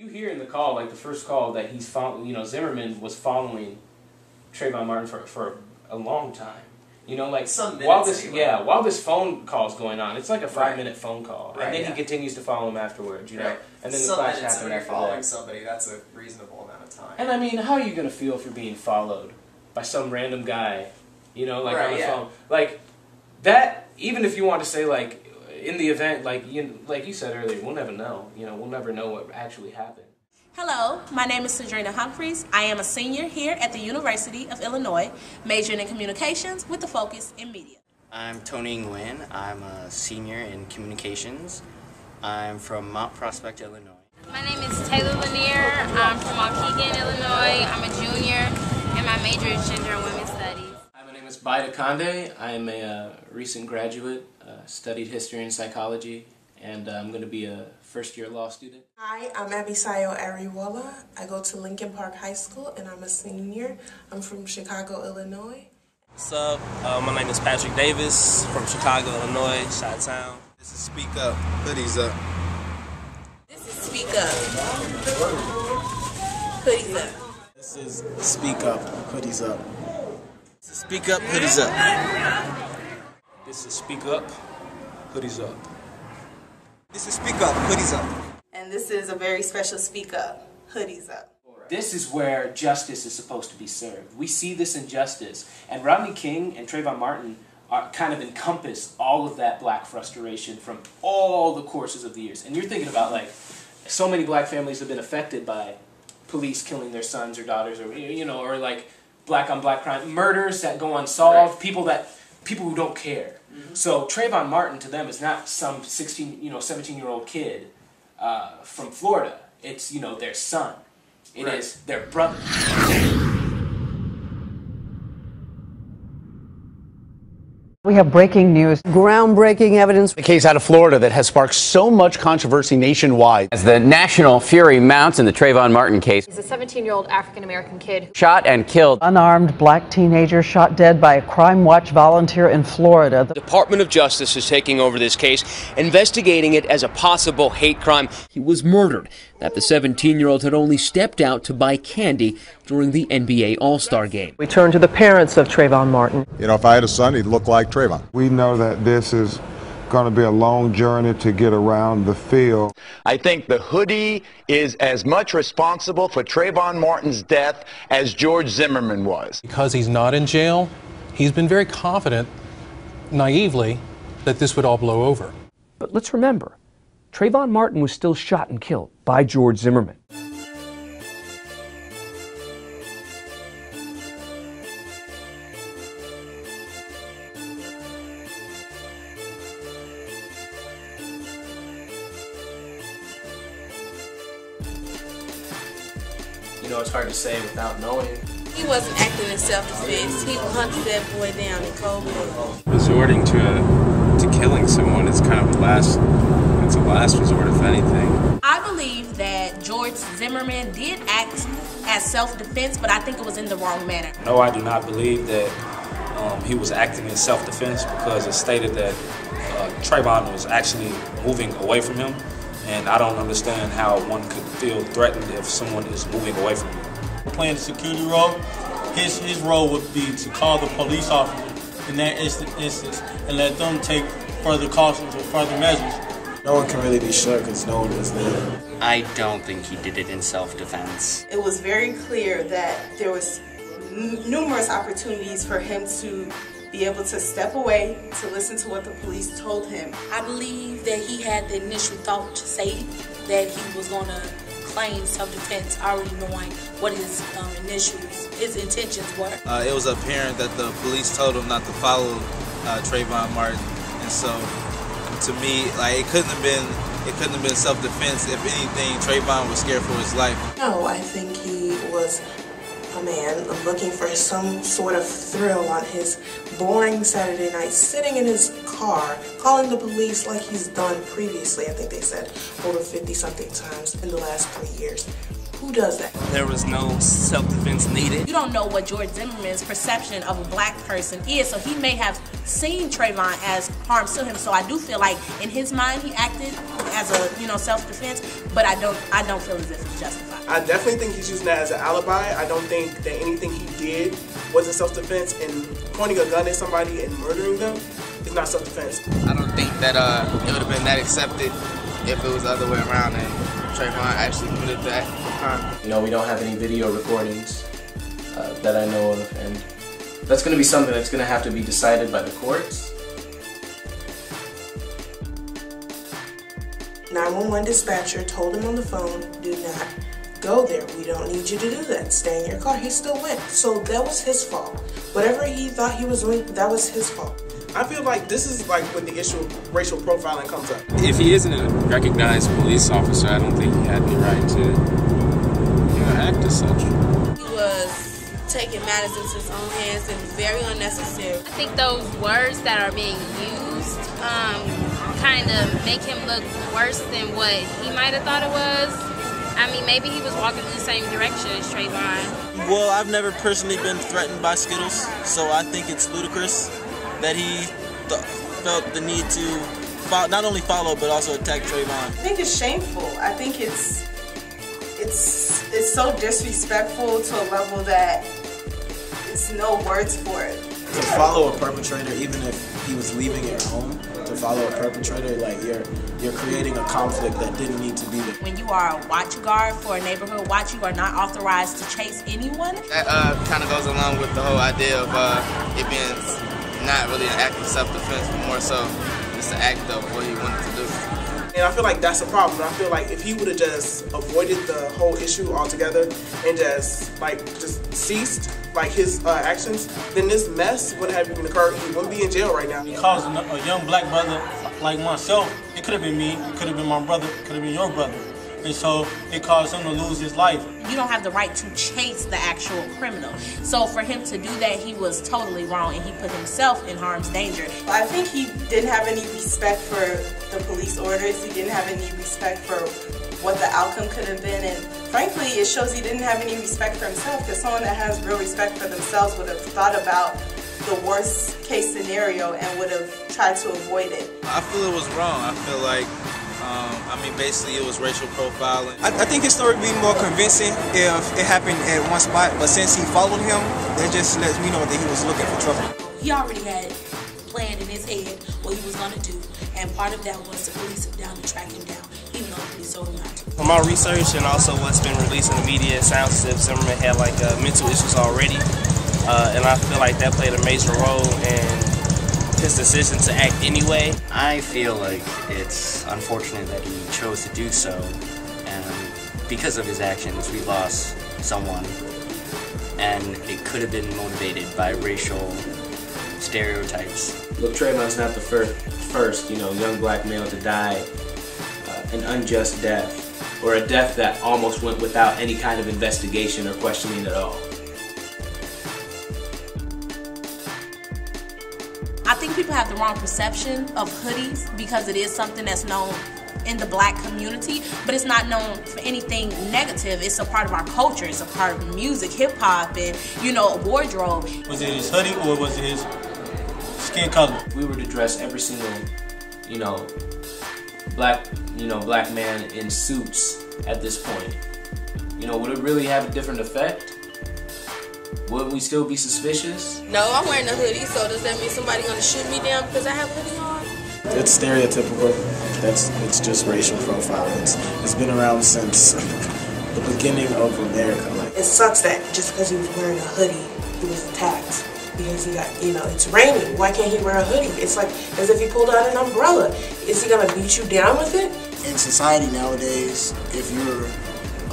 You hear in the call, like the first call, that he's following, you know, Zimmerman was following Trayvon Martin for a long time. You know, like while this phone call's going on, it's like a 5-minute phone call, and then he continues to follow him afterwards. You know, and then the clash happens after following somebody, that's a reasonable amount of time. And I mean, how are you gonna feel if you're being followed by some random guy? You know, like on the phone, like that. Even if you want to say like in the event, like you said earlier, we'll never know. You know, we'll never know what actually happened. Hello, my name is Sadrina Humphreys. I am a senior here at the University of Illinois, majoring in communications with a focus in media. I'm Tony Nguyen. I'm a senior in communications. I'm from Mount Prospect, Illinois. My name is Taylor Lanier. I'm from Waukegan, Illinois. I'm a junior, and my major is gender and women's studies. Hi, my name is Baida Conde. I am a recent graduate, studied history and psychology, and I'm going to be a first-year law student. Hi, I'm Abisayo Ariwola. I go to Lincoln Park High School, and I'm a senior. I'm from Chicago, Illinois. What's up? My name is Patrick Davis from Chicago, Illinois, Chi-Town. This is Speak Up, Hoodies Up. This is Speak Up, Hoodies Up. This is Speak Up, Hoodies Up. This is Speak Up, Hoodies Up. This is Speak Up, Hoodies Up. This is Speak Up, Hoodies Up. And this is a very special Speak Up, Hoodies Up. This is where justice is supposed to be served. We see this injustice, and Rodney King and Trayvon Martin are kind of encompass all of that black frustration from all the courses of the years. And you're thinking about, like, so many black families have been affected by police killing their sons or daughters, or you know, or like black on black crime, murders that go unsolved, people who don't care. So Trayvon Martin to them is not some 17-year-old kid from Florida. It's, you know, their son. It is their brother. We have breaking news. Groundbreaking evidence. A case out of Florida that has sparked so much controversy nationwide. As the national fury mounts in the Trayvon Martin case. He's a 17-year-old African-American kid. Shot and killed. Unarmed black teenager shot dead by a Crime Watch volunteer in Florida. The Department of Justice is taking over this case, investigating it as a possible hate crime. He was murdered. That the 17-year-old had only stepped out to buy candy during the NBA All-Star game. We turn to the parents of Trayvon Martin. You know, if I had a son, he'd look like Trayvon. We know that this is going to be a long journey to get around the field. I think the hoodie is as much responsible for Trayvon Martin's death as George Zimmerman was. Because he's not in jail, he's been very confident, naively, that this would all blow over. But let's remember, Trayvon Martin was still shot and killed by George Zimmerman. You know, it's hard to say without knowing. He wasn't acting in self-defense. He hunted that boy down in cold blood. Resorting to killing someone is kind of a last resort, if anything. I believe that George Zimmerman did act as self-defense, but I think it was in the wrong manner. No, I do not believe that he was acting in self-defense, because it stated that Trayvon was actually moving away from him, and I don't understand how one could feel threatened if someone is moving away from you. Playing the security role, his role would be to call the police officer in that instance and let them take further cautions or further measures. No one can really be sure because no one was there. I don't think he did it in self-defense. It was very clear that there was numerous opportunities for him to be able to step away, to listen to what the police told him. I believe that he had the initial thought to say that he was going to claim self-defense, already knowing what his intentions were. It was apparent that the police told him not to follow Trayvon Martin, and so to me, like, it couldn't have been self-defense. If anything, Trayvon was scared for his life. No, I think he was a man looking for some sort of thrill on his boring Saturday night, sitting in his car, calling the police like he's done previously. I think they said over 50-something times in the last 3 years. Who does that? There was no self-defense needed. You don't know what George Zimmerman's perception of a black person is, so he may have seen Trayvon as harm to him. So I do feel like in his mind he acted as a self-defense, but I don't feel as if it's justified. I definitely think he's using that as an alibi. I don't think that anything he did was in self-defense, and pointing a gun at somebody and murdering them is not self-defense. I don't think that it would have been that accepted if it was the other way around and Trayvon actually committed that crime. You know, we don't have any video recordings that I know of, and that's going to be something that's going to have to be decided by the courts. 911 dispatcher told him on the phone, do not go there. We don't need you to do that. Stay in your car. He still went. So that was his fault. Whatever he thought he was doing, that was his fault. I feel like this is like when the issue of racial profiling comes up. If he isn't a recognized police officer, I don't think he had any right to act as such. He was taking matters into his own hands and very unnecessary. I think those words that are being used kind of make him look worse than what he might have thought it was. I mean, maybe he was walking in the same direction as Trayvon. Well, I've never personally been threatened by Skittles, so I think it's ludicrous that he felt the need to not only follow but also attack Trayvon. I think it's shameful. I think it's so disrespectful to a level that it's no words for it. To follow a perpetrator, even if he was leaving your home, to follow a perpetrator, like you're creating a conflict that didn't need to be there. When you are a watch guard for a neighborhood watch, you are not authorized to chase anyone. That kind of goes along with the whole idea of it being not really an act of self-defense, but more so just an act of what he wanted to do. And I feel like that's a problem. I feel like if he would have just avoided the whole issue altogether and just ceased his actions, then this mess wouldn't have even occurred. He wouldn't be in jail right now. He caused a young black brother like myself. It could have been me, it could have been my brother, it could have been your brother. And so it caused him to lose his life. You don't have the right to chase the actual criminal. So for him to do that, he was totally wrong, and he put himself in harm's danger. I think he didn't have any respect for the police orders. He didn't have any respect for what the outcome could have been. And frankly, it shows he didn't have any respect for himself, because someone that has real respect for themselves would have thought about the worst case scenario and would have tried to avoid it. I feel it was wrong. I feel like basically it was racial profiling. I think his story would be more convincing if it happened at one spot, but since he followed him, that just lets me know that he was looking for trouble. He already had planned in his head what he was going to do, and part of that was to police him down and track him down, even though the police told him not to. From my research and also what's been released in the media, it sounds as if Zimmerman had mental issues already, and I feel like that played a major role in his decision to act anyway. I feel like it's unfortunate that he chose to do so, and because of his actions we lost someone, and it could have been motivated by racial stereotypes. Look, Trayvon's not the first young black male to die an unjust death, or a death that almost went without any kind of investigation or questioning at all. I think people have the wrong perception of hoodies because it is something that's known in the black community, but it's not known for anything negative. It's a part of our culture. It's a part of music, hip-hop, and, a wardrobe. Was it his hoodie or was it his skin color? If we were to dress every single, black man in suits at this point, would it really have a different effect? Would we still be suspicious? No, I'm wearing a hoodie, so does that mean somebody gonna shoot me down because I have a hoodie on? It's stereotypical. It's just racial profiling. It's been around since the beginning of America. It sucks that just because he was wearing a hoodie, he was attacked. Because he got, it's raining. Why can't he wear a hoodie? It's like as if he pulled out an umbrella. Is he gonna beat you down with it? In society nowadays, if you're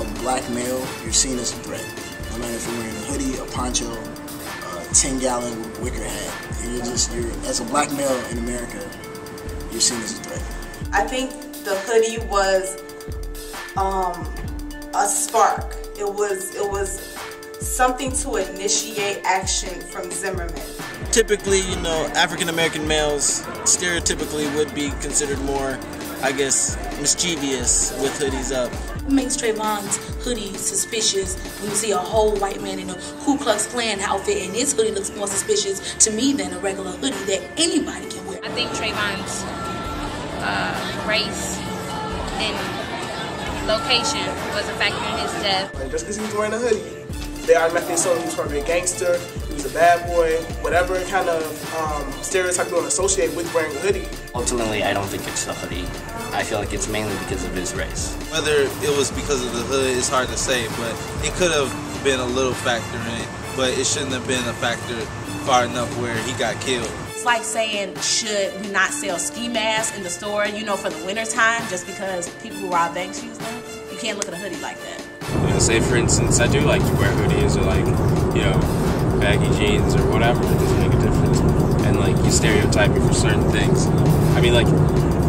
a black male, you're seen as a threat. No matter if you're wearing a hoodie, a poncho, a 10-gallon wicker hat, and you're as a black male in America, you're seen as a threat. I think the hoodie was a spark. It was something to initiate action from Zimmerman. Typically, African American males stereotypically would be considered more, I guess, mischievous with hoodies up. What makes Trayvon's hoodie suspicious when you see a whole white man in a Ku Klux Klan outfit, and his hoodie looks more suspicious to me than a regular hoodie that anybody can wear? I think Trayvon's race and location was a factor in his death. Like, just because he was wearing a hoodie, they automatically assumed he was probably a gangster, he was a bad boy, whatever kind of stereotype you want to associate with wearing a hoodie. Ultimately, I don't think it's the hoodie. I feel like it's mainly because of his race. Whether it was because of the hood is hard to say, but it could have been a little factor in it, but it shouldn't have been a factor far enough where he got killed. It's like saying, should we not sell ski masks in the store, you know, for the winter time, just because people who rob banks use them? You can't look at a hoodie like that. You know, say for instance, I do like to wear hoodies or like, you know, baggy jeans or whatever. It doesn't make a difference. And like you stereotype me for certain things. I mean, like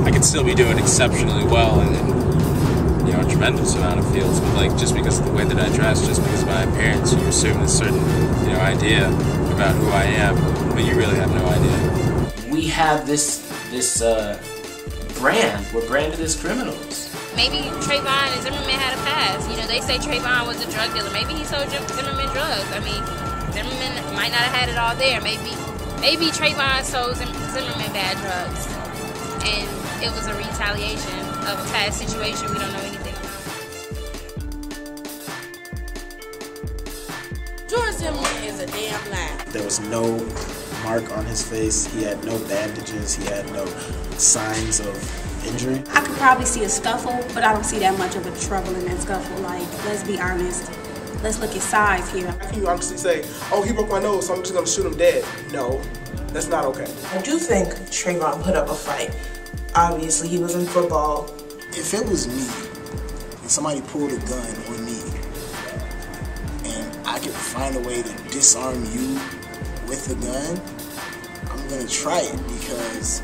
I could still be doing exceptionally well in you know, a tremendous amount of fields, but like just because of the way that I dress, just because of my appearance, you assume a certain, you know, idea about who I am, but you really have no idea. We have this brand. We're branded as criminals. Maybe Trayvon and Zimmerman had a past. You know, they say Trayvon was a drug dealer. Maybe he sold Zimmerman drugs. I mean, Zimmerman might not have had it all there. Maybe Trayvon sold Zimmerman bad drugs, and it was a retaliation of a past situation we don't know anything about. George Zimmerman is a damn lie. There was no mark on his face. He had no bandages. He had no signs of injury. I could probably see a scuffle, but I don't see that much of a trouble in that scuffle. Like, let's be honest. Let's look at size here. How can you honestly say, oh, he broke my nose, so I'm just going to shoot him dead? No, that's not okay. I do think Trayvon put up a fight. Obviously, he was in football. If it was me, and somebody pulled a gun on me, and I could find a way to disarm you with the gun, I'm going to try it, because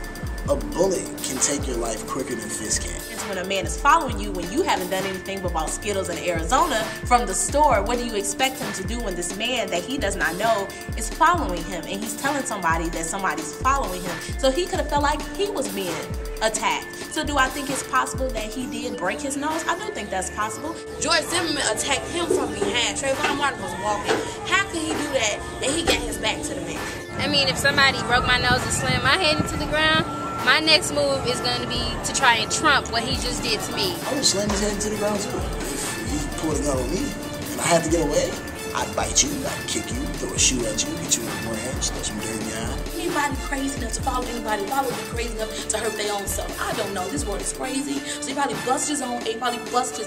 a bullet can take your life quicker than fist can. When a man is following you when you haven't done anything but bought Skittles in Arizona from the store, what do you expect him to do when this man that he does not know is following him, and he's telling somebody that somebody's following him? So he could have felt like he was being attacked. So do I think it's possible that he did break his nose? I do think that's possible. George Zimmerman attacked him from behind. Trayvon Martin was walking. How could he do that and he got his back to the man? I mean, if somebody broke my nose and slammed my head into the ground, my next move is going to be to try and trump what he just did to me. I would slam his head into the ground too. If he pulled a gun on me and I had to get away, I'd bite you, I'd kick you, throw a shoe at you, hit you with a branch, throw some dirt in your eye. Anybody crazy enough to follow anybody, why would be crazy enough to hurt their own self? I don't know. This world is crazy. So he probably busted his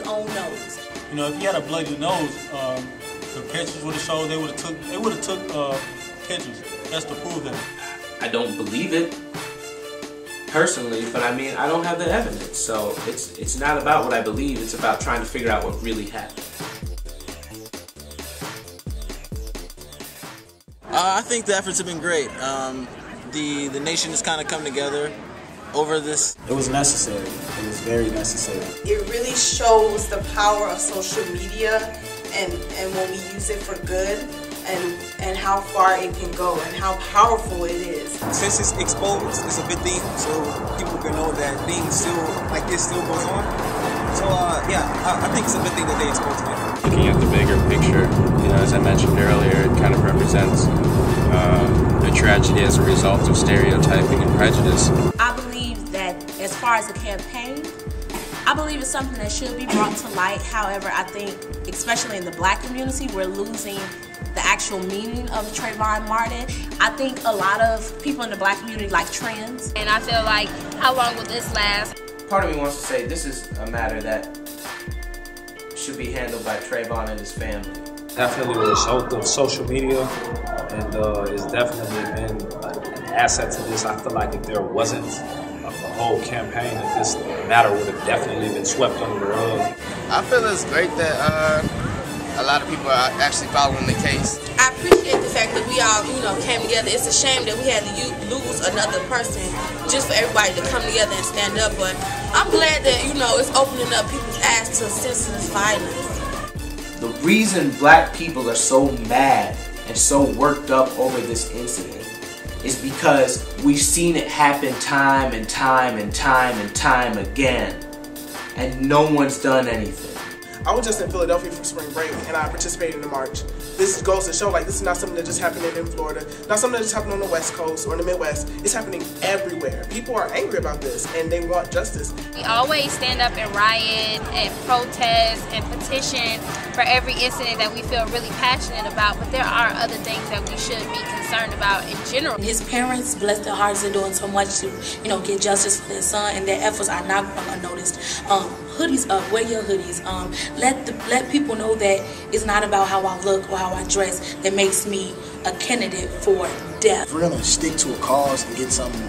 own nose. You know, if he had a bloody nose, the pictures would have showed they would have took pictures just to prove that. I don't believe it personally, but I mean, I don't have the evidence, so it's not about what I believe, it's about trying to figure out what really happened. I think the efforts have been great. The nation has kind of come together over this. It was necessary. It was very necessary. It really shows the power of social media and when we use it for good. And how far it can go and how powerful it is. Since it's exposed, it's a good thing, so people can know that things still like this still goes on. So yeah, I think it's a good thing that they exposed it. Looking at the bigger picture, you know, as I mentioned earlier, it kind of represents a tragedy as a result of stereotyping and prejudice. I believe that as far as the campaign, I believe it's something that should be brought to light. However, I think, especially in the black community, we're losing the actual meaning of Trayvon Martin. I think a lot of people in the black community like trends. And I feel like, how long will this last? Part of me wants to say this is a matter that should be handled by Trayvon and his family. Definitely a result of social media, and it's definitely been an asset to this. I feel like if there wasn't the whole campaign, that this matter would have definitely been swept under the rug. I feel it's great that a lot of people are actually following the case. I appreciate the fact that we all, came together. It's a shame that we had to lose another person just for everybody to come together and stand up. But I'm glad that, it's opening up people's eyes to senseless violence. The reason black people are so mad and so worked up over this incident is because we've seen it happen time and time and time and time again, and no one's done anything. I was just in Philadelphia for spring break, and I participated in the march. this goes to show, like, this is not something that just happened in Florida, not something that just happened on the West Coast or in the Midwest. It's happening everywhere. People are angry about this, and they want justice. We always stand up and riot and protest and petition for every incident that we feel really passionate about, but there are other things that we should be concerned about in general. His parents, bless their hearts, are doing so much to, get justice for their son, and their efforts are not going unnoticed. Hoodies up, wear your hoodies. Let people know that it's not about how I look or how I dress that makes me a candidate for death. If we're gonna stick to a cause and get something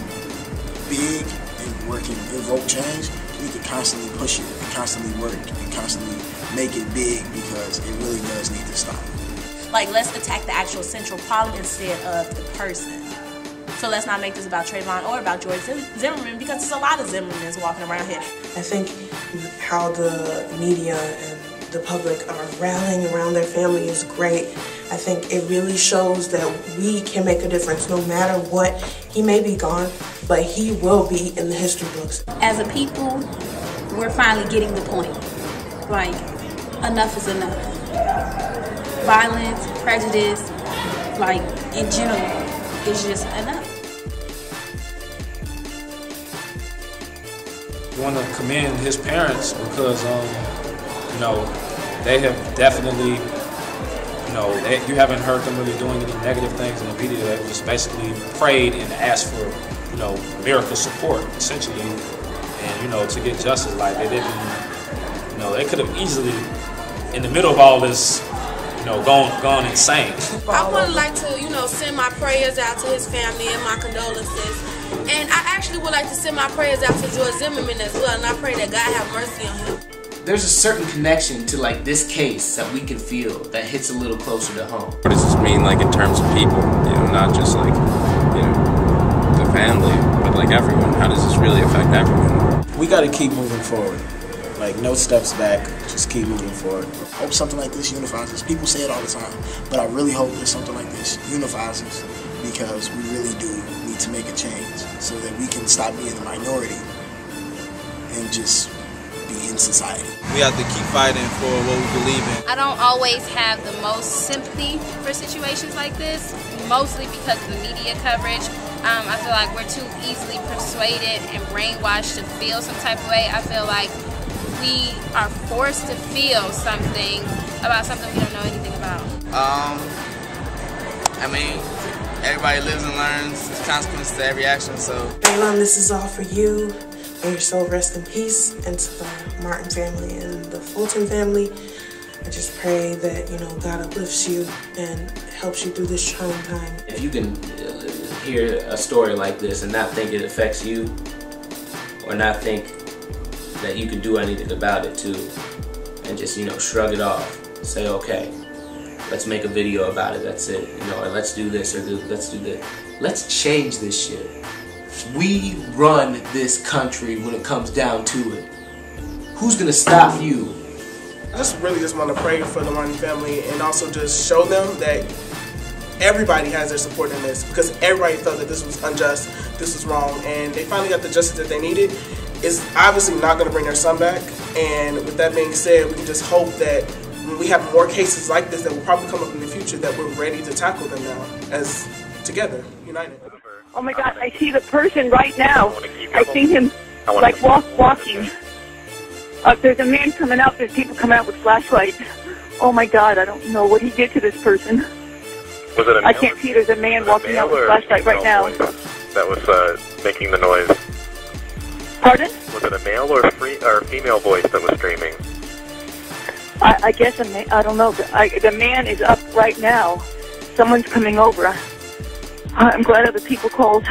big and work and evoke change, we need to constantly push it and constantly work and constantly make it big, because it really does need to stop. Like, let's attack the actual central problem instead of the person. So let's not make this about Trayvon or about George Zimmerman, because there's a lot of Zimmermans walking around here. I think how the media and the public are rallying around their family is great. I think it really shows that we can make a difference no matter what. He may be gone, but he will be in the history books. As a people, we're finally getting the point. Like, enough is enough. Violence, prejudice, like, in general, is just enough. I want to commend his parents because, they have definitely, you haven't heard them really doing any negative things in the media. They've just basically prayed and asked for, miracle support, essentially, and, to get justice. Like, they didn't, they could have easily, in the middle of all this, gone insane. I would like to, send my prayers out to his family and my condolences. And I actually would like to send my prayers out to George Zimmerman as well, and I pray that God have mercy on him. There's a certain connection to, like, this case that we can feel that hits a little closer to home. What does this mean, like, in terms of people? Not just, like, the family, but, like, everyone. How does this really affect everyone? We got to keep moving forward. Like, no steps back, just keep moving forward. I hope something like this unifies us. People say it all the time, but I really hope that something like this unifies us, because we really do need to make a change so that we can stop being the minority and just be in society. We have to keep fighting for what we believe in. I don't always have the most sympathy for situations like this, mostly because of the media coverage. I feel like we're too easily persuaded and brainwashed to feel some type of way. I feel like we are forced to feel something about something we don't know anything about. Everybody lives and learns. There's consequences to every action, so. Trayvon, this is all for you. May your soul rest in peace, and to the Martin family and the Fulton family. I just pray that, God uplifts you and helps you through this trying time. If you can hear a story like this and not think it affects you, or not think that you can do anything about it too, and just, shrug it off, say, okay, let's make a video about it, that's it, or let's do this, or let's do this. Let's change this shit. We run this country when it comes down to it. Who's gonna stop you? I just want to pray for the Martin family, and also just show them that everybody has their support in this, because everybody felt that this was unjust, this was wrong, and they finally got the justice that they needed. It's obviously not going to bring their son back, and with that being said, we can just hope that when we have more cases like this that will probably come up in the future, that we're ready to tackle them now, as together, united. Oh my God, I see the person right now. I see him like walking. There's a man coming out, there's people coming out with flashlights. Oh my God, I don't know what he did to this person. Was it a male? I can't see, there's a man walking out with a flashlight right now. That was making the noise. Pardon? Was it a male or female voice that was screaming? I guess I don't know. The man is up right now. Someone's coming over. I'm glad other people called.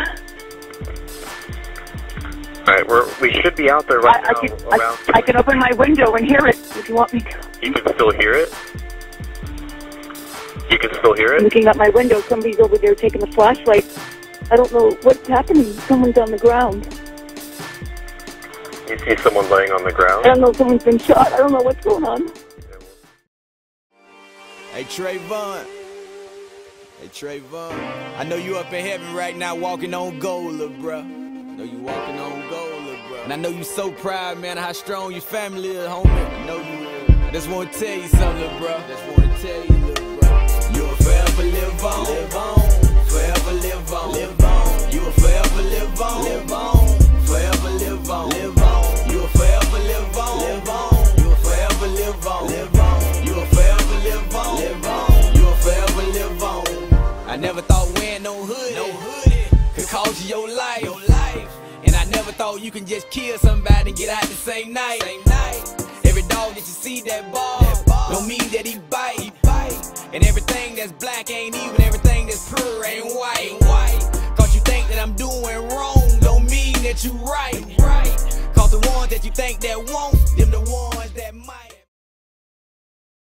All right, we should be out there right now. I can open my window and hear it if you want me to. You can still hear it? You can still hear it? Looking out my window, somebody's over there taking a flashlight. I don't know what's happening. Someone's on the ground. You see someone laying on the ground? I don't know, someone's been shot. I don't know what's going on. Hey, Trayvon. Hey, Trayvon. I know you up in heaven right now walking on gold, little bro. I know you walking on gold, little bro. And I know you so proud, man, of how strong your family is, homie. I know you is. I just want to tell you something, little bro. Just want to tell you, little bro. forever live on. Live on. Forever live on. Live on. You will forever live on. Live on. Forever live on. Live on. You will forever live on. Live on. You will forever live on. Live on. You will forever live on. Live on. You will forever live on. I never thought wearing no hoodie could cost you your life. And I never thought you can just kill somebody and get out the same night. Every dog that you see that ball don't mean that he bite. And everything that's black ain't even everything that's pure ain't white. Cause you think that I'm doing wrong don't mean that you right. Cause the ones that you think that won't